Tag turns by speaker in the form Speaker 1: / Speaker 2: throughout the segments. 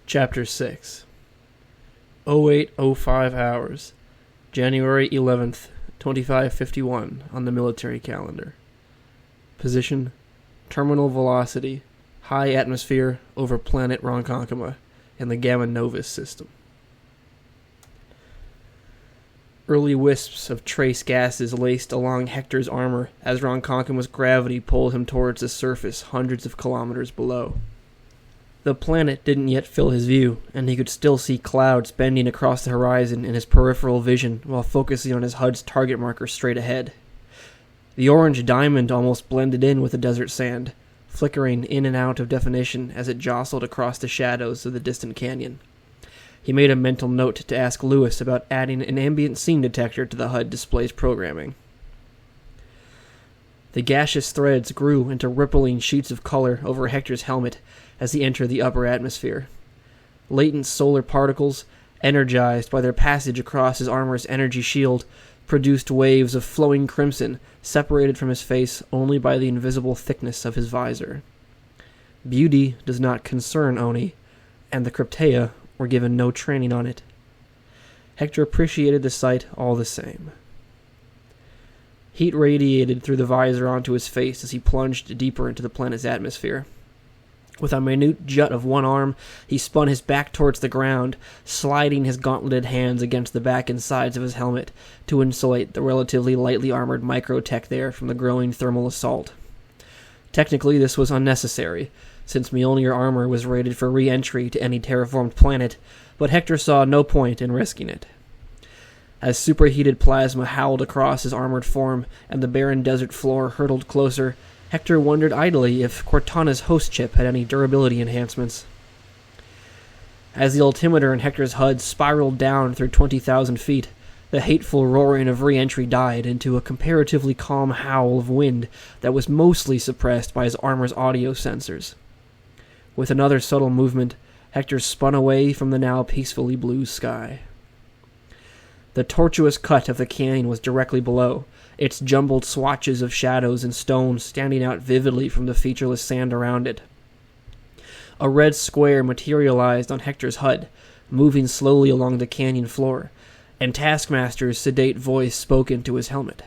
Speaker 1: Chapter 6 08:05 hours, January 11th, 2551 on the military calendar. Position: terminal velocity, high atmosphere over planet Ronkonkoma in the Gamma Novus system. Early wisps of trace gases laced along Hector's armor as Ronkonkoma's gravity pulled him towards the surface hundreds of kilometers below. The planet didn't yet fill his view, and he could still see clouds bending across the horizon in his peripheral vision while focusing on his HUD's target marker straight ahead. The orange diamond almost blended in with the desert sand, flickering in and out of definition as it jostled across the shadows of the distant canyon. He made a mental note to ask Lewis about adding an ambient scene detector to the HUD display's programming. The gaseous threads grew into rippling sheets of color over Hector's helmet as he entered the upper atmosphere. Latent solar particles, energized by their passage across his armor's energy shield, produced waves of flowing crimson separated from his face only by the invisible thickness of his visor. Beauty does not concern Oni, and the Cryptea were given no training on it. Hector appreciated the sight all the same. Heat radiated through the visor onto his face as he plunged deeper into the planet's atmosphere. With a minute jut of one arm, he spun his back towards the ground, sliding his gauntleted hands against the back and sides of his helmet to insulate the relatively lightly armored microtech there from the growing thermal assault. Technically, this was unnecessary, since Mjolnir armor was rated for re-entry to any terraformed planet, but Hector saw no point in risking it. As superheated plasma howled across his armored form and the barren desert floor hurtled closer, Hector wondered idly if Cortana's host chip had any durability enhancements. As the altimeter in Hector's HUD spiraled down through 20,000 feet, the hateful roaring of re-entry died into a comparatively calm howl of wind that was mostly suppressed by his armor's audio sensors. With another subtle movement, Hector spun away from the now peacefully blue sky. The tortuous cut of the canyon was directly below, its jumbled swatches of shadows and stones standing out vividly from the featureless sand around it. A red square materialized on Hector's HUD, moving slowly along the canyon floor, and Taskmaster's sedate voice spoke into his helmet.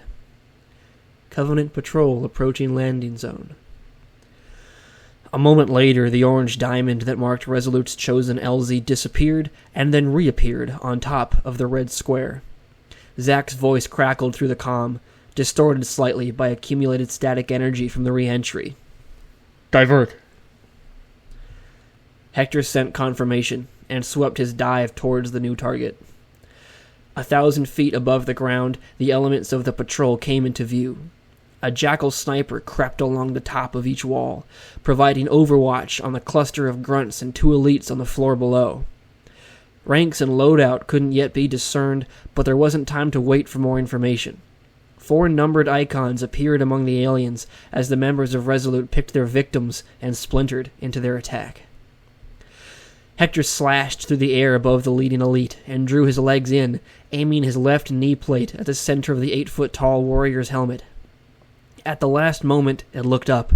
Speaker 1: Covenant patrol approaching landing zone. A moment later, the orange diamond that marked Resolute's chosen LZ disappeared and then reappeared on top of the red square. Zack's voice crackled through the comm, distorted slightly by accumulated static energy from the re-entry.
Speaker 2: Divert.
Speaker 1: Hector sent confirmation and swept his dive towards the new target. 1,000 feet above the ground, the elements of the patrol came into view. A jackal sniper crept along the top of each wall, providing overwatch on the cluster of grunts and two elites on the floor below. Ranks and loadout couldn't yet be discerned, but there wasn't time to wait for more information. 4 numbered icons appeared among the aliens as the members of Resolute picked their victims and splintered into their attack. Hector slashed through the air above the leading elite and drew his legs in, aiming his left knee plate at the center of the 8-foot-tall warrior's helmet. At the last moment, it looked up.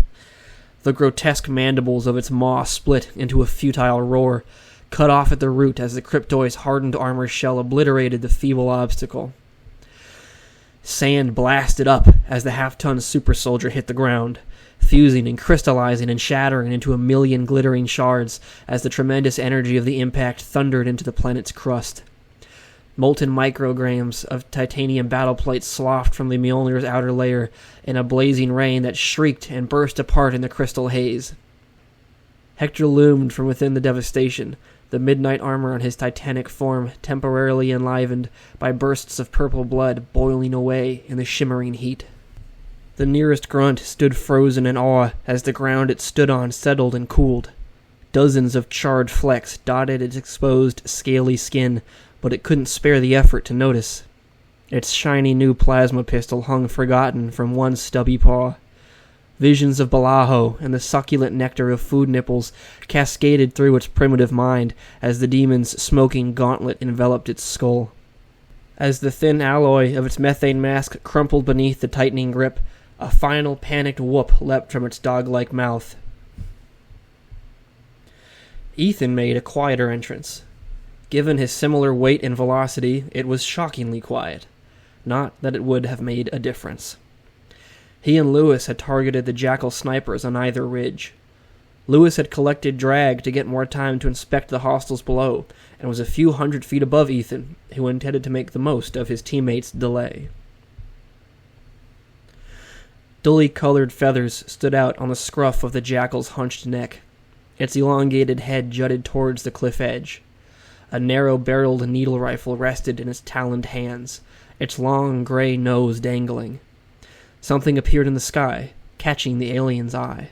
Speaker 1: The grotesque mandibles of its maw split into a futile roar, cut off at the root as the Cryptoid's hardened armor shell obliterated the feeble obstacle. Sand blasted up as the half-ton super soldier hit the ground, fusing and crystallizing and shattering into a million glittering shards as the tremendous energy of the impact thundered into the planet's crust. Molten micrograms of titanium battleplate sloughed from the Mjolnir's outer layer in a blazing rain that shrieked and burst apart in the crystal haze. Hector loomed from within the devastation, the midnight armor on his titanic form temporarily enlivened by bursts of purple blood boiling away in the shimmering heat. The nearest grunt stood frozen in awe as the ground it stood on settled and cooled. Dozens of charred flecks dotted its exposed, scaly skin, but it couldn't spare the effort to notice. Its shiny new plasma pistol hung forgotten from one stubby paw. Visions of Balajo and the succulent nectar of food nipples cascaded through its primitive mind as the demon's smoking gauntlet enveloped its skull. As the thin alloy of its methane mask crumpled beneath the tightening grip, a final panicked whoop leapt from its dog-like mouth. Ethan made a quieter entrance. Given his similar weight and velocity, it was shockingly quiet. Not that it would have made a difference. He and Lewis had targeted the Jackal snipers on either ridge. Lewis had collected drag to get more time to inspect the hostiles below, and was a few hundred feet above Ethan, who intended to make the most of his teammates' delay. Dully colored feathers stood out on the scruff of the Jackal's hunched neck. Its elongated head jutted towards the cliff edge. A narrow-barreled needle rifle rested in its taloned hands, its long gray nose dangling. Something appeared in the sky, catching the alien's eye.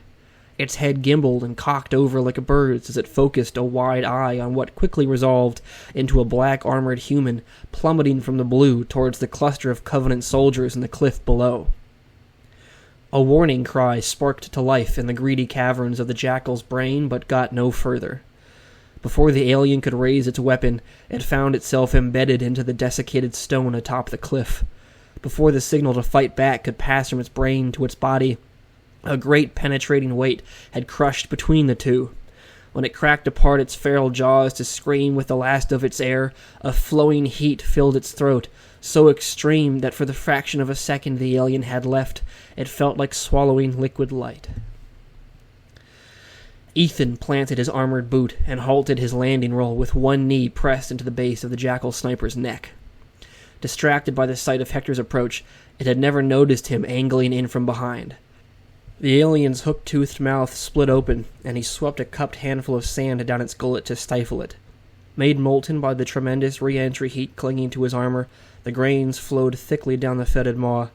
Speaker 1: Its head gimbled and cocked over like a bird's as it focused a wide eye on what quickly resolved into a black armored human plummeting from the blue towards the cluster of Covenant soldiers in the cliff below. A warning cry sparked to life in the greedy caverns of the Jackal's brain, but got no further. Before the alien could raise its weapon, it found itself embedded into the desiccated stone atop the cliff. Before the signal to fight back could pass from its brain to its body, a great penetrating weight had crushed between the two. When it cracked apart its feral jaws to scream with the last of its air, a flowing heat filled its throat, so extreme that for the fraction of a second the alien had left, it felt like swallowing liquid light. Ethan planted his armored boot and halted his landing roll with one knee pressed into the base of the Jackal sniper's neck. Distracted by the sight of Hector's approach, it had never noticed him angling in from behind. The alien's hook-toothed mouth split open, and he swept a cupped handful of sand down its gullet to stifle it. Made molten by the tremendous re-entry heat clinging to his armor, the grains flowed thickly down the fetid maw.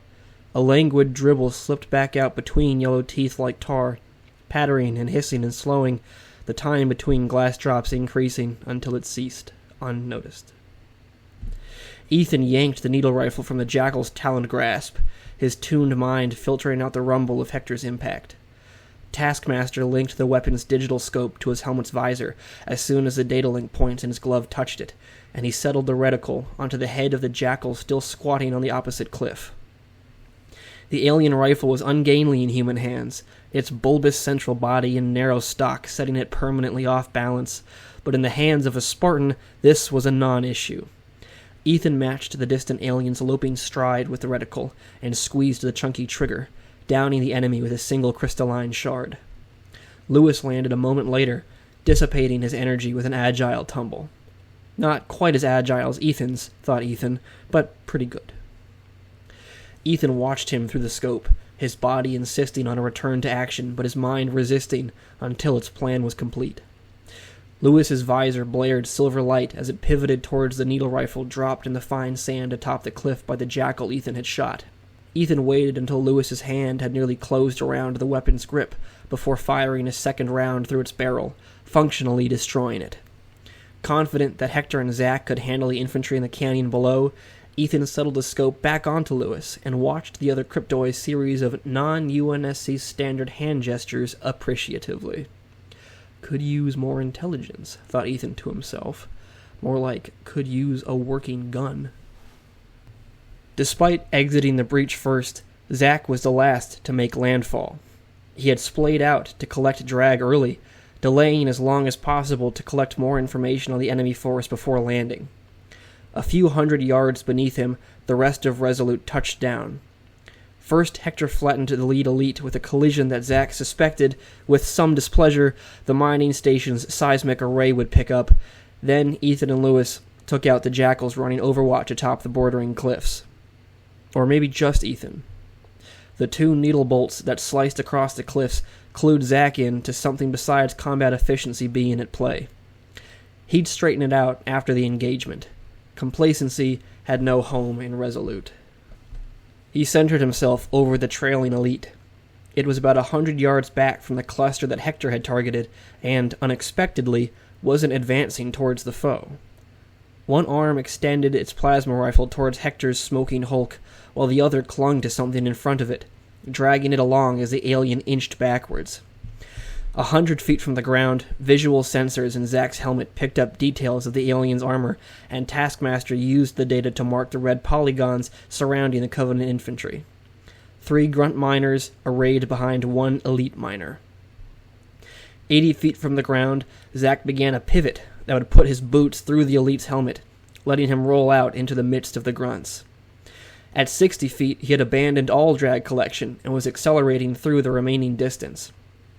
Speaker 1: A languid dribble slipped back out between yellow teeth like tar, pattering and hissing and slowing, the time between glass drops increasing until it ceased, unnoticed. Ethan yanked the needle rifle from the Jackal's taloned grasp, his tuned mind filtering out the rumble of Hector's impact. Taskmaster linked the weapon's digital scope to his helmet's visor as soon as the data link points in his glove touched it, and he settled the reticle onto the head of the Jackal still squatting on the opposite cliff. The alien rifle was ungainly in human hands, its bulbous central body and narrow stock setting it permanently off balance, but in the hands of a Spartan, this was a non-issue. Ethan matched the distant alien's loping stride with the reticle and squeezed the chunky trigger, downing the enemy with a single crystalline shard. Lewis landed a moment later, dissipating his energy with an agile tumble. Not quite as agile as Ethan's, thought Ethan, but pretty good. Ethan watched him through the scope, his body insisting on a return to action, but his mind resisting until its plan was complete. Lewis's visor blared silver light as it pivoted towards the needle rifle dropped in the fine sand atop the cliff by the Jackal Ethan had shot. Ethan waited until Lewis's hand had nearly closed around the weapon's grip before firing a second round through its barrel, functionally destroying it. Confident that Hector and Zack could handle the infantry in the canyon below, Ethan settled the scope back onto Lewis and watched the other Cryptoid's series of non-UNSC standard hand gestures appreciatively. Could use more intelligence, thought Ethan to himself. More like, could use a working gun. Despite exiting the breach first, Zack was the last to make landfall. He had splayed out to collect drag early, delaying as long as possible to collect more information on the enemy force before landing. A few hundred yards beneath him, the rest of Resolute touched down. First, Hector flattened the lead elite with a collision that Zack suspected, with some displeasure, the mining station's seismic array would pick up. Then Ethan and Lewis took out the Jackals running overwatch atop the bordering cliffs. Or maybe just Ethan. The two needle bolts that sliced across the cliffs clued Zack in to something besides combat efficiency being at play. He'd straighten it out after the engagement. Complacency had no home in Resolute. He centered himself over the trailing elite. It was about 100 yards back from the cluster that Hector had targeted, and, unexpectedly, wasn't advancing towards the foe. One arm extended its plasma rifle towards Hector's smoking hulk, while the other clung to something in front of it, dragging it along as the alien inched backwards. 100 feet from the ground, visual sensors in Zack's helmet picked up details of the alien's armor, and Taskmaster used the data to mark the red polygons surrounding the Covenant infantry. 3 grunt miners arrayed behind one elite miner. 80 feet from the ground, Zack began a pivot that would put his boots through the elite's helmet, letting him roll out into the midst of the grunts. At 60 feet, he had abandoned all drag collection and was accelerating through the remaining distance.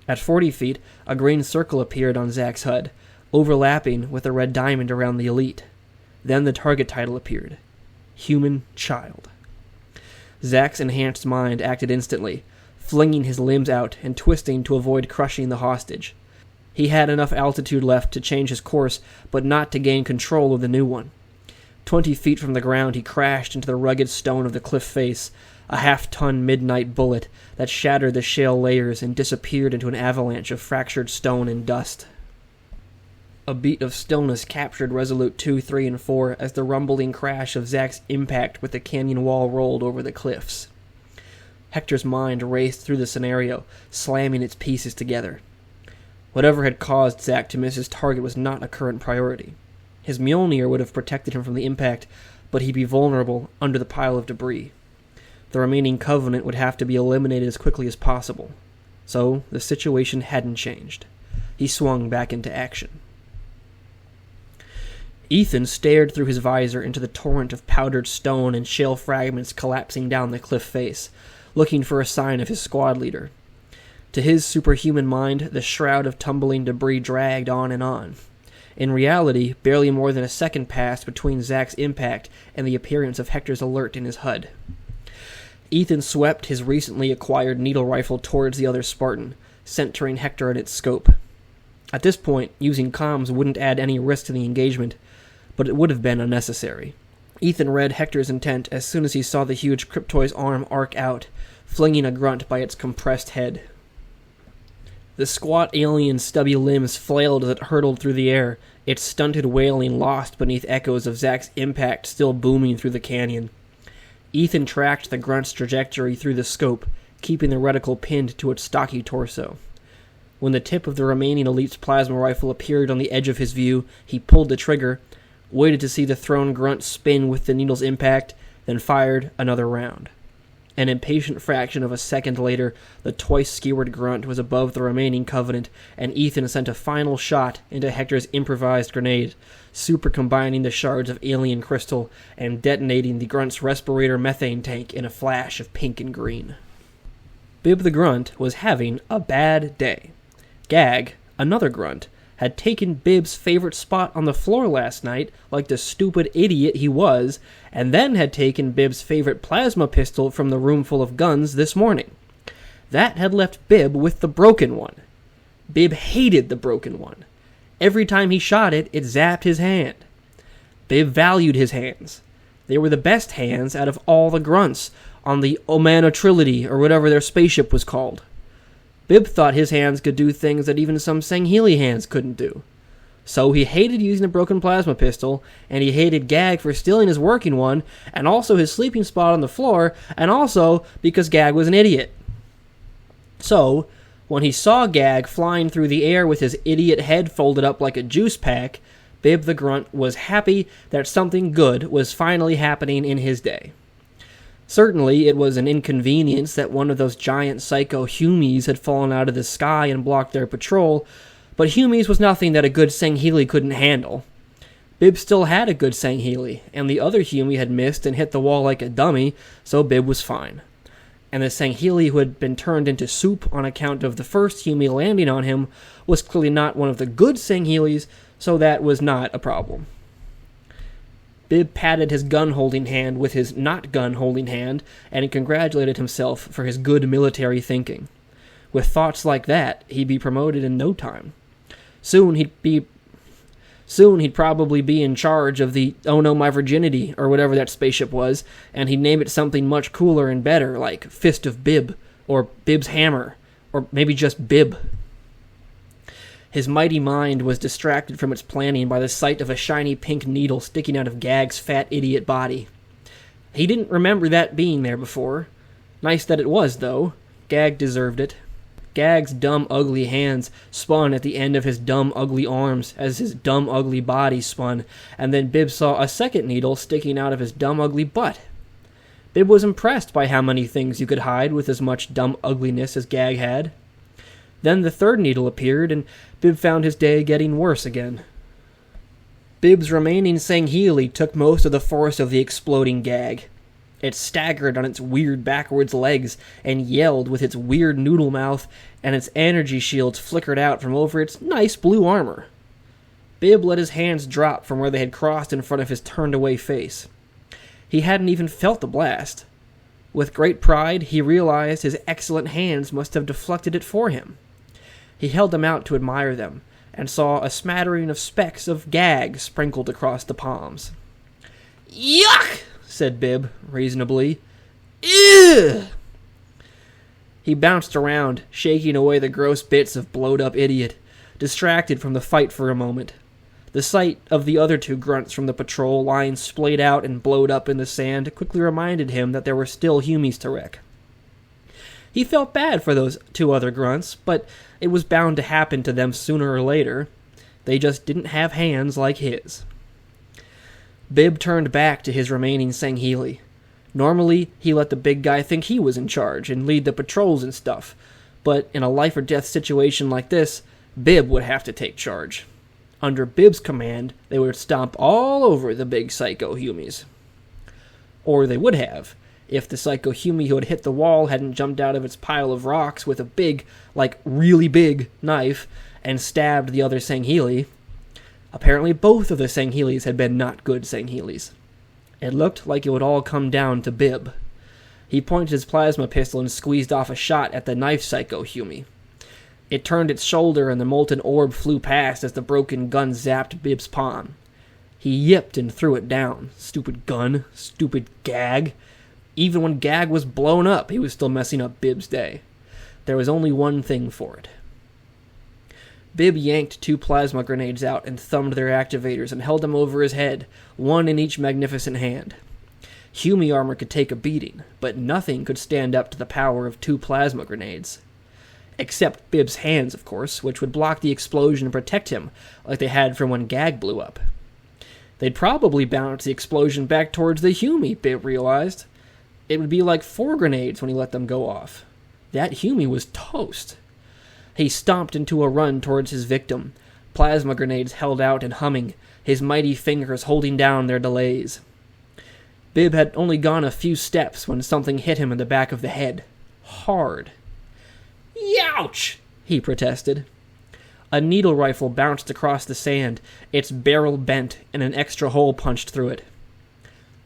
Speaker 1: At 40 feet, a green circle appeared on Zack's HUD, overlapping with a red diamond around the elite. Then the target title appeared. Human Child. Zack's enhanced mind acted instantly, flinging his limbs out and twisting to avoid crushing the hostage. He had enough altitude left to change his course, but not to gain control of the new one. 20 feet from the ground, he crashed into the rugged stone of the cliff face, a half-ton midnight bullet that shattered the shale layers and disappeared into an avalanche of fractured stone and dust. A beat of stillness captured Resolute 2, 3, and 4 as the rumbling crash of Zack's impact with the canyon wall rolled over the cliffs. Hector's mind raced through the scenario, slamming its pieces together. Whatever had caused Zack to miss his target was not a current priority. His Mjolnir would have protected him from the impact, but he'd be vulnerable under the pile of debris. The remaining Covenant would have to be eliminated as quickly as possible. So, the situation hadn't changed. He swung back into action. Ethan stared through his visor into the torrent of powdered stone and shale fragments collapsing down the cliff face, looking for a sign of his squad leader. To his superhuman mind, the shroud of tumbling debris dragged on and on. In reality, barely more than a second passed between Zack's impact and the appearance of Hector's alert in his HUD. Ethan swept his recently acquired needle rifle towards the other Spartan, centering Hector in its scope. At this point, using comms wouldn't add any risk to the engagement, but it would have been unnecessary. Ethan read Hector's intent as soon as he saw the huge Cryptoid's arm arc out, flinging a grunt by its compressed head. The squat alien's stubby limbs flailed as it hurtled through the air, its stunted wailing lost beneath echoes of Zack's impact still booming through the canyon. Ethan tracked the grunt's trajectory through the scope, keeping the reticle pinned to its stocky torso. When the tip of the remaining elite's plasma rifle appeared on the edge of his view, he pulled the trigger, waited to see the thrown grunt spin with the needle's impact, then fired another round. An impatient fraction of a second later, the twice-skewered grunt was above the remaining Covenant, and Ethan sent a final shot into Hector's improvised grenade, super-combining the shards of alien crystal and detonating the grunt's respirator methane tank in a flash of pink and green. Bib the Grunt was having a bad day. Gag, another grunt, had taken Bib's favorite spot on the floor last night, like the stupid idiot he was, and then had taken Bib's favorite plasma pistol from the room full of guns this morning. That had left Bib with the broken one. Bib hated the broken one. Every time he shot it, it zapped his hand. Bib valued his hands. They were the best hands out of all the grunts on the Omana Trinity, or whatever their spaceship was called. Bib thought his hands could do things that even some Sangheili hands couldn't do. So he hated using a broken plasma pistol, and he hated Gag for stealing his working one, and also his sleeping spot on the floor, and also because Gag was an idiot. So, when he saw Gag flying through the air with his idiot head folded up like a juice pack, Bib the Grunt was happy that something good was finally happening in his day. Certainly, it was an inconvenience that one of those giant psycho Humies had fallen out of the sky and blocked their patrol, but Humies was nothing that a good Sangheili couldn't handle. Bib still had a good Sangheili, and the other Humie had missed and hit the wall like a dummy, so Bib was fine. And the Sangheili who had been turned into soup on account of the first Humie landing on him was clearly not one of the good Sangheilis, so that was not a problem. Bib patted his gun-holding hand with his not-gun-holding hand and congratulated himself for his good military thinking. With thoughts like that, he'd be promoted in no time. Soon he'd probably be in charge of the Oh No My Virginity, or whatever that spaceship was, and he'd name it something much cooler and better, like Fist of Bib, or Bib's Hammer, or maybe just Bib. His mighty mind was distracted from its planning by the sight of a shiny pink needle sticking out of Gag's fat idiot body. He didn't remember that being there before. Nice that it was, though. Gag deserved it. Gag's dumb, ugly hands spun at the end of his dumb, ugly arms as his dumb, ugly body spun, and then Bib saw a second needle sticking out of his dumb, ugly butt. Bib was impressed by how many things you could hide with as much dumb ugliness as Gag had. Then the third needle appeared, and Bib found his day getting worse again. Bib's remaining Sangheili took most of the force of the exploding gag. It staggered on its weird backwards legs and yelled with its weird noodle mouth, and its energy shields flickered out from over its nice blue armor. Bib let his hands drop from where they had crossed in front of his turned-away face. He hadn't even felt the blast. With great pride, he realized his excellent hands must have deflected it for him. He held them out to admire them, and saw a smattering of specks of gag sprinkled across the palms. "Yuck!" said Bib, reasonably. "Ugh!" He bounced around, shaking away the gross bits of blowed-up idiot, distracted from the fight for a moment. The sight of the other two grunts from the patrol lying splayed out and blowed up in the sand quickly reminded him that there were still humies to wreck. He felt bad for those two other grunts, but it was bound to happen to them sooner or later. They just didn't have hands like his. Bib turned back to his remaining Sangheili. Normally, he let the big guy think he was in charge and lead the patrols and stuff, but in a life-or-death situation like this, Bib would have to take charge. Under Bib's command, they would stomp all over the big Psycho Humies. Or they would have, if the Psycho Humi who had hit the wall hadn't jumped out of its pile of rocks with a big, like really big, knife and stabbed the other Sangheili. Apparently both of the Sangheilis had been not good Sangheilis. It looked like it would all come down to Bib. He pointed his plasma pistol and squeezed off a shot at the knife Psycho Humi. It turned its shoulder and the molten orb flew past as the broken gun zapped Bib's palm. He yipped and threw it down. Stupid gun. Stupid gag. Even when gag was blown up, he was still messing up Bib's day. There was only one thing for it. Bib yanked 2 plasma grenades out and thumbed their activators and held them over his head, one in each magnificent hand. Humi armor could take a beating, but nothing could stand up to the power of 2 plasma grenades. Except Bib's hands, of course, which would block the explosion and protect him, like they had from when Gag blew up. They'd probably bounce the explosion back towards the Humi, Bib realized. It would be like 4 grenades when he let them go off. That Humi was toast. He stomped into a run towards his victim, plasma grenades held out and humming, his mighty fingers holding down their delays. Bib had only gone a few steps when something hit him in the back of the head. Hard. "Youch!" he protested. A needle rifle bounced across the sand, its barrel bent, and an extra hole punched through it.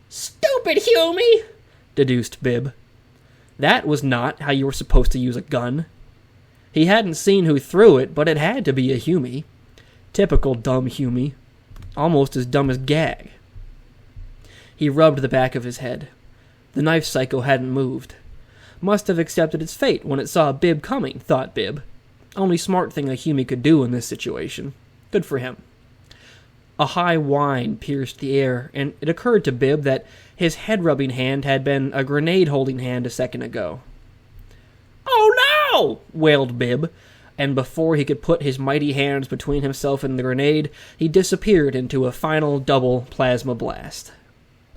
Speaker 1: "Stupid Humi!" deduced Bib. That was not how you were supposed to use a gun. He hadn't seen who threw it, but it had to be a Humi. Typical dumb Humi. Almost as dumb as Gag. He rubbed the back of his head. The knife Psycho hadn't moved. Must have accepted its fate when it saw Bib coming, thought Bib. Only smart thing a Humi could do in this situation. Good for him. A high whine pierced the air, and it occurred to Bib that his head-rubbing hand had been a grenade-holding hand a second ago. "Oh no!" wailed Bib, and before he could put his mighty hands between himself and the grenade, he disappeared into a final double plasma blast.